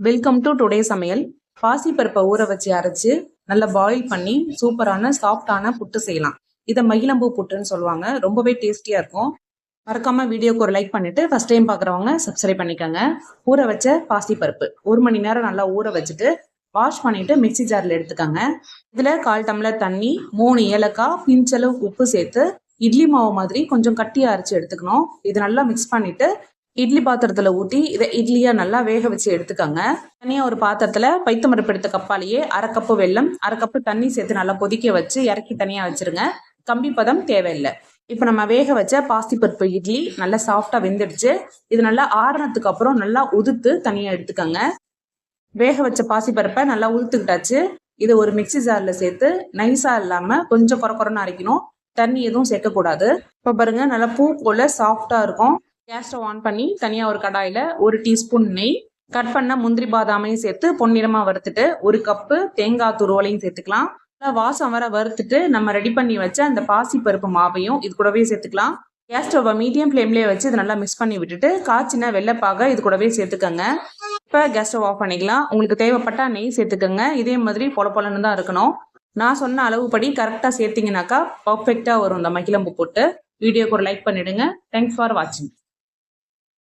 Welcome to today சமையல். பாசிப்பருப்பை ஊற வச்சு அரைச்சு நல்லா பாயில் பண்ணி சூப்பரான சாஃப்டான புட்டு செய்யலாம். இதை மகிழம்பூ புட்டுன்னு சொல்லுவாங்க. ரொம்பவே டேஸ்டியா இருக்கும். மறக்காம வீடியோக்கு ஒரு லைக் பண்ணிட்டு ஃபர்ஸ்ட் டைம் பார்க்குறவங்க சப்ஸ்கிரைப் பண்ணிக்கோங்க. ஊற வச்ச பாசிப்பருப்பு 1 மணி நேரம் நல்லா ஊற வச்சுட்டு வாஷ் பண்ணிட்டு மிக்சி ஜாரில் எடுத்துக்கோங்க. இதில் 1/4 டம்ளர் தண்ணி, 3 ஏலக்காய், பிஞ்சளவு உப்பு சேர்த்து இட்லி மாவு மாதிரி கொஞ்சம் கட்டியாக அரைச்சி எடுத்துக்கணும். இது நல்லா மிக்ஸ் பண்ணிட்டு இட்லி பாத்திரத்துல ஊற்றி இதை இட்லியா நல்லா வேக வச்சு எடுத்துக்கோங்க. தனியாக ஒரு பாத்திரத்துல பைத்தம்பருப்பு எடுத்த கப்பாலேயே 1/2 கப்பு வெல்லம், 1/2 கப்பு தண்ணி சேர்த்து நல்லா கொதிக்க வச்சு இறக்கி தனியாக வச்சிருங்க. கம்பி பதம் தேவையில்லை. இப்போ நம்ம வேக வச்ச பாசிப்பருப்பு இட்லி நல்லா சாஃப்டாக வெந்துடுச்சு. இது நல்லா ஆறுனதுக்கு அப்புறம் நல்லா உதுத்து தனியாக எடுத்துக்கோங்க. வேக வச்ச பாசிப்பருப்பை நல்லா உதுத்துக்கிட்டாச்சு. இதை ஒரு மிக்சி ஜாரில் சேர்த்து நைஸாக இல்லாமல் கொஞ்சம் குறைன்னு அரைக்கணும். தண்ணி எதுவும் சேர்க்கக்கூடாது. இப்போ பாருங்க நல்லா பூ போல சாஃப்டாக இருக்கும். கேஸ் ஸ்டவ் ஆன் பண்ணி தனியாக ஒரு கடாயில் 1 டீஸ்பூன் நெய், கட் பண்ண முந்திரி பாதாமையும் சேர்த்து பொன்னிறமாக வறுத்துட்டு 1 கப்பு தேங்காய் துருவலையும் சேர்த்துக்கலாம். வாசம் வர வறுத்துட்டு நம்ம ரெடி பண்ணி வச்ச அந்த பாசிப்பருப்பு மாவையும் இது கூடவே சேர்த்துக்கலாம். கேஸ் ஸ்டவ்வை மீடியம் ஃப்ளேம்லேயே வச்சு இதை நல்லா மிக்ஸ் பண்ணி விட்டுட்டு காய்ச்சின வெள்ளைப்பாக இது கூடவே சேர்த்துக்கோங்க. இப்போ கேஸ் ஸ்டவ் ஆஃப் பண்ணிக்கலாம். உங்களுக்கு தேவைப்பட்டா நெய் சேர்த்துக்கோங்க. இதே மாதிரி பொலன்னு தான் இருக்கணும். நான் சொன்ன அளவுப்படி கரெக்டாக சேர்த்திங்கனாக்கா பர்ஃபெக்டாக வரும் இந்த மகிழம்பூ போட்டு. வீடியோக்கு ஒரு லைக் பண்ணிவிடுங்க. தேங்க்ஸ் ஃபார் வாட்சிங்.